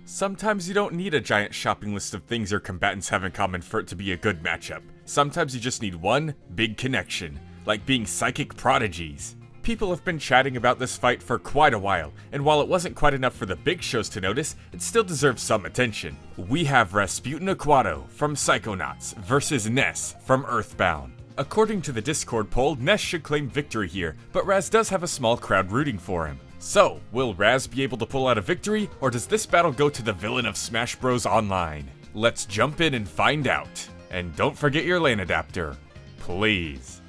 Sometimes you don't need a giant shopping list of things your combatants have in common for it to be a good matchup. Sometimes you just need one big connection, like being psychic prodigies. People have been chatting about this fight for quite a while, and while it wasn't quite enough for the big shows to notice, it still deserves some attention. We have Razputin from Psychonauts versus Ness from Earthbound. According to the Discord poll, Ness should claim victory here, but Raz does have a small crowd rooting for him. So, will Raz be able to pull out a victory, or does this battle go to the villain of Smash Bros. Online? Let's jump in and find out. And don't forget your LAN adapter, please.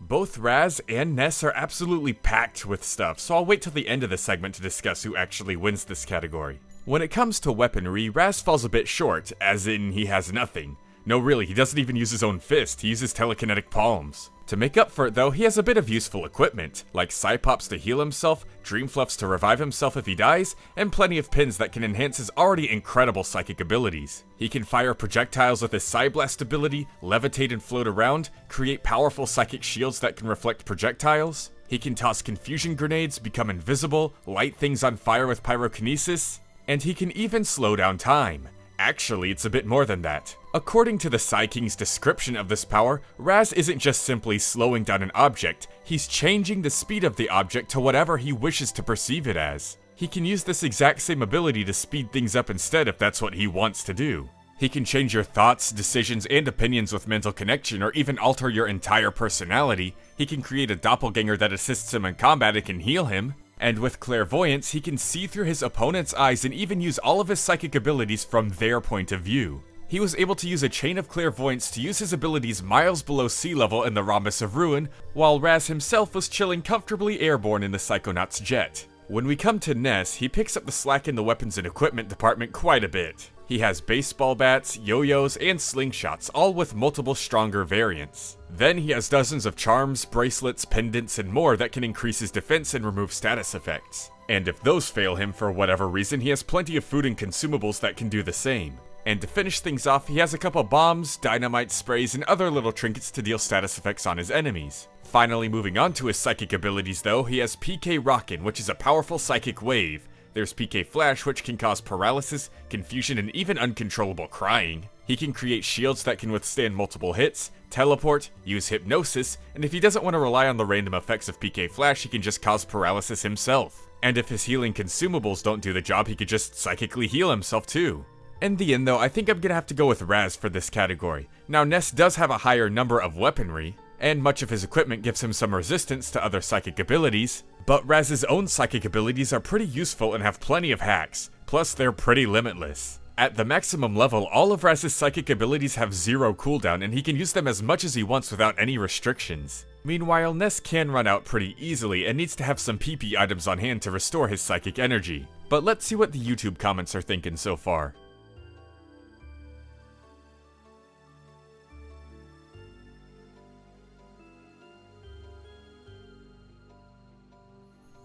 Both Raz and Ness are absolutely packed with stuff, so I'll wait till the end of the segment to discuss who actually wins this category. When it comes to weaponry, Raz falls a bit short, as in he has nothing. No really, he doesn't even use his own fist, he uses telekinetic palms. To make up for it though, he has a bit of useful equipment, like Psypops to heal himself, Dream Fluffs to revive himself if he dies, and plenty of pins that can enhance his already incredible psychic abilities. He can fire projectiles with his Psyblast ability, levitate and float around, create powerful psychic shields that can reflect projectiles. He can toss confusion grenades, become invisible, light things on fire with pyrokinesis, and he can even slow down time. Actually, it's a bit more than that. According to the Psy King's description of this power, Raz isn't just simply slowing down an object, he's changing the speed of the object to whatever he wishes to perceive it as. He can use this exact same ability to speed things up instead if that's what he wants to do. He can change your thoughts, decisions, and opinions with mental connection, or even alter your entire personality. He can create a doppelganger that assists him in combat and can heal him. And with clairvoyance, he can see through his opponent's eyes and even use all of his psychic abilities from their point of view. He was able to use a chain of clairvoyance to use his abilities miles below sea level in the Rhombus of Ruin, while Raz himself was chilling comfortably airborne in the Psychonauts jet. When we come to Ness, he picks up the slack in the weapons and equipment department quite a bit. He has baseball bats, yo-yos, and slingshots, all with multiple stronger variants. Then he has dozens of charms, bracelets, pendants, and more that can increase his defense and remove status effects. And if those fail him for whatever reason, he has plenty of food and consumables that can do the same. And to finish things off, he has a couple bombs, dynamite sprays, and other little trinkets to deal status effects on his enemies. Finally moving on to his psychic abilities though, he has PK Rockin', which is a powerful psychic wave. There's PK Flash, which can cause paralysis, confusion, and even uncontrollable crying. He can create shields that can withstand multiple hits, teleport, use hypnosis, and if he doesn't want to rely on the random effects of PK Flash, he can just cause paralysis himself. And if his healing consumables don't do the job, he could just psychically heal himself too. In the end though, I think I'm gonna have to go with Raz for this category. Now Ness does have a higher number of weaponry, and much of his equipment gives him some resistance to other psychic abilities, but Raz's own psychic abilities are pretty useful and have plenty of hacks, plus they're pretty limitless. At the maximum level, all of Raz's psychic abilities have 0 cooldown and he can use them as much as he wants without any restrictions. Meanwhile, Ness can run out pretty easily and needs to have some PP items on hand to restore his psychic energy. But let's see what the YouTube comments are thinking so far.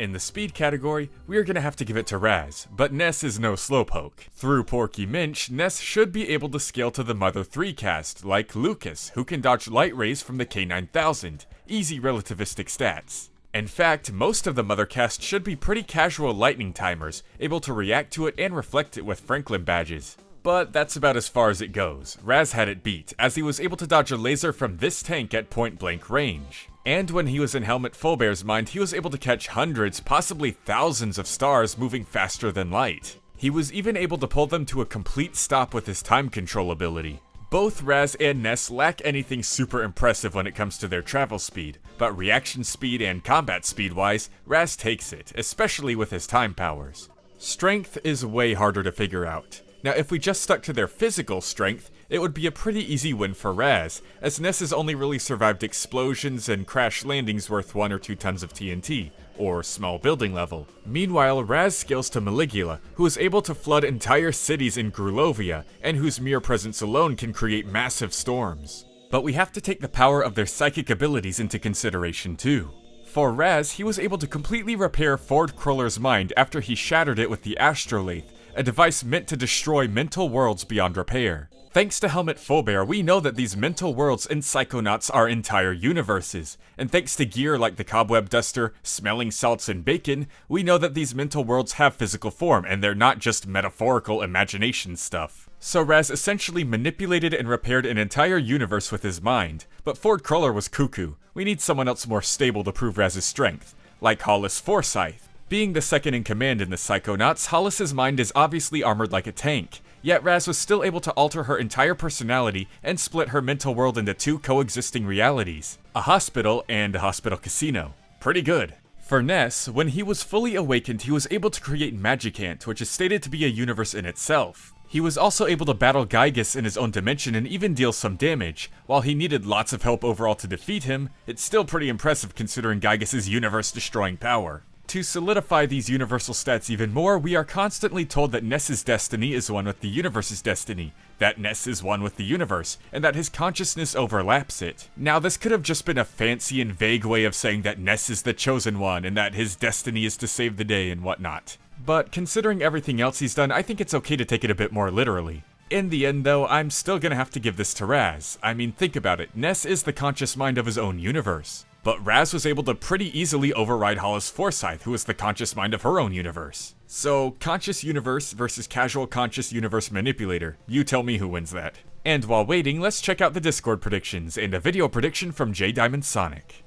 In the speed category, we are gonna have to give it to Raz, but Ness is no slowpoke. Through Porky Minch, Ness should be able to scale to the Mother 3 cast, like Lucas, who can dodge light rays from the K9000, easy relativistic stats. In fact, most of the Mother cast should be pretty casual lightning timers, able to react to it and reflect it with Franklin badges. But that's about as far as it goes. Raz had it beat, as he was able to dodge a laser from this tank at point blank range. And when he was in Helmet Fullbear's mind, he was able to catch hundreds, possibly thousands of stars moving faster than light. He was even able to pull them to a complete stop with his time control ability. Both Raz and Ness lack anything super impressive when it comes to their travel speed, but reaction speed and combat speed wise, Raz takes it, especially with his time powers. Strength is way harder to figure out. Now if we just stuck to their physical strength, it would be a pretty easy win for Raz, as Ness has only really survived explosions and crash landings worth 1 or 2 tons of TNT, or small building level. Meanwhile, Raz scales to Maligula, who is able to flood entire cities in Grulovia, and whose mere presence alone can create massive storms. But we have to take the power of their psychic abilities into consideration too. For Raz, he was able to completely repair Ford Kroller's mind after he shattered it with the Astrolath, a device meant to destroy mental worlds beyond repair. Thanks to Helmut Fulbear, we know that these mental worlds in Psychonauts are entire universes, and thanks to gear like the Cobweb Duster, Smelling Salts, and Bacon, we know that these mental worlds have physical form, and they're not just metaphorical imagination stuff. So Raz essentially manipulated and repaired an entire universe with his mind, but Ford Kroller was cuckoo. We need someone else more stable to prove Raz's strength, like Hollis Forsyth. Being the second in command in the Psychonauts, Hollis's mind is obviously armored like a tank, yet Raz was still able to alter her entire personality and split her mental world into 2 coexisting realities, a hospital and a hospital casino. Pretty good. For Ness, when he was fully awakened, he was able to create Magicant, which is stated to be a universe in itself. He was also able to battle Gygus in his own dimension and even deal some damage. While he needed lots of help overall to defeat him, it's still pretty impressive considering Gygus' universe-destroying power. To solidify these universal stats even more, we are constantly told that Ness's destiny is one with the universe's destiny, that Ness is one with the universe, and that his consciousness overlaps it. Now, this could have just been a fancy and vague way of saying that Ness is the chosen one and that his destiny is to save the day and whatnot. But considering everything else he's done, I think it's okay to take it a bit more literally. In the end though, I'm still gonna have to give this to Raz. I mean, think about it, Ness is the conscious mind of his own universe. But Raz was able to pretty easily override Hollis Forsyth, who is the conscious mind of her own universe. So, conscious universe versus casual conscious universe manipulator. You tell me who wins that. And while waiting, let's check out the Discord predictions, and a video prediction from J Diamond Sonic.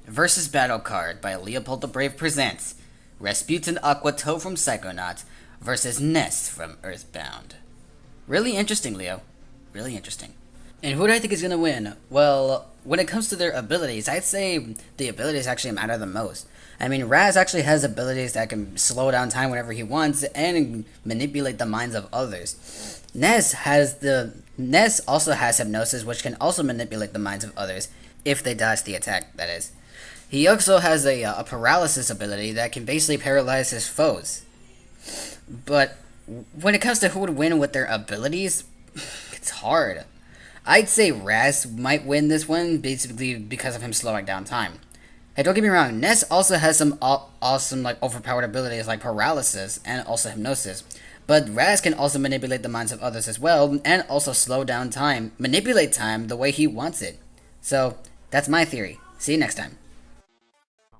Versus Battle Card by LeopoldTheBrave presents Razputin Aquatow from Psychonauts versus Ness from Earthbound. Really interesting, Leo. Really interesting. And who do I think is going to win? Well, when it comes to their abilities, I'd say the abilities actually matter the most. I mean, Raz actually has abilities that can slow down time whenever he wants and manipulate the minds of others. Ness also has hypnosis, which can also manipulate the minds of others, if they dodge the attack, that is. He also has a paralysis ability that can basically paralyze his foes. But when it comes to who would win with their abilities, it's hard. I'd say Raz might win this one, basically because of him slowing down time. Hey, don't get me wrong, Ness also has some awesome, overpowered abilities like paralysis and also hypnosis. But Raz can also manipulate the minds of others as well, and also slow down time, manipulate time the way he wants it. So, that's my theory. See you next time.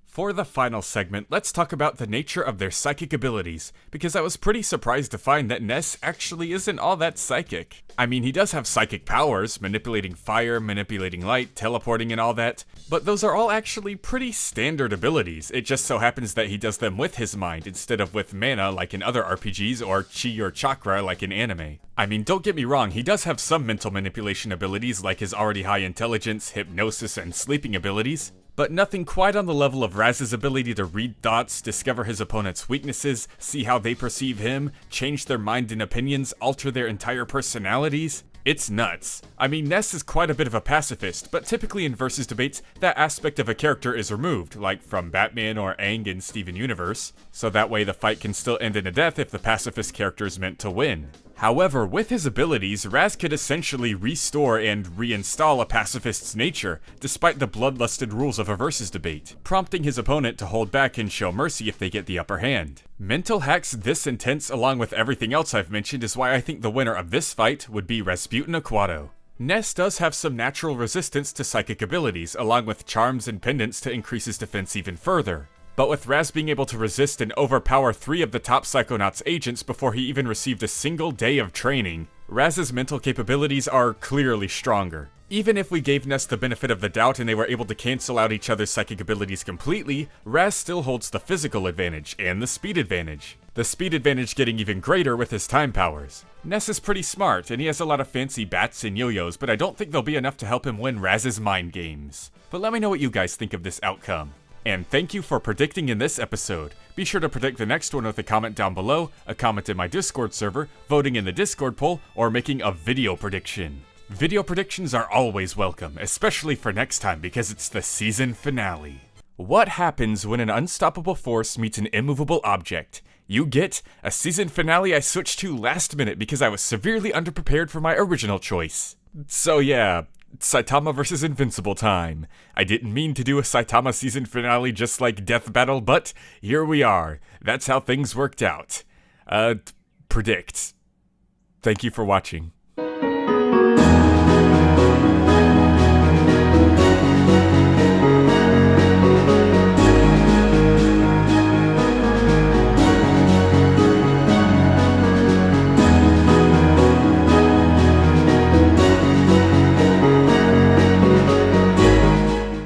For the final segment, let's talk about the nature of their psychic abilities, because I was pretty surprised to find that Ness actually isn't all that psychic. I mean, he does have psychic powers, manipulating fire, manipulating light, teleporting and all that, but those are all actually pretty standard abilities. It just so happens that he does them with his mind instead of with mana like in other RPGs or chi or chakra like in anime. I mean, don't get me wrong, he does have some mental manipulation abilities like his already high intelligence, hypnosis, and sleeping abilities, but nothing quite on the level of Raz's ability to read thoughts, discover his opponent's weaknesses, see how they perceive him, change their mind and opinions, alter their entire personalities. It's nuts. I mean, Ness is quite a bit of a pacifist, but typically in versus debates, that aspect of a character is removed, like from Batman or Aang in Steven Universe, so that way the fight can still end in a death if the pacifist character is meant to win. However, with his abilities, Raz could essentially restore and reinstall a pacifist's nature, despite the bloodlusted rules of a versus debate, prompting his opponent to hold back and show mercy if they get the upper hand. Mental hacks this intense along with everything else I've mentioned is why I think the winner of this fight would be Razputin Aquatow. Ness does have some natural resistance to psychic abilities, along with charms and pendants to increase his defense even further. But with Raz being able to resist and overpower 3 of the top Psychonauts agents before he even received a single day of training, Raz's mental capabilities are clearly stronger. Even if we gave Ness the benefit of the doubt and they were able to cancel out each other's psychic abilities completely, Raz still holds the physical advantage and the speed advantage. The speed advantage getting even greater with his time powers. Ness is pretty smart and he has a lot of fancy bats and yo-yos, but I don't think they'll be enough to help him win Raz's mind games. But let me know what you guys think of this outcome. And thank you for predicting in this episode. Be sure to predict the next one with a comment down below, a comment in my Discord server, voting in the Discord poll, or making a video prediction. Video predictions are always welcome, especially for next time because it's the season finale. What happens when an unstoppable force meets an immovable object? You get a season finale I switched to last minute because I was severely underprepared for my original choice. So yeah, Saitama vs. Invincible time. I didn't mean to do a Saitama season finale just like Death Battle, but here we are. That's how things worked out. Predict. Thank you for watching.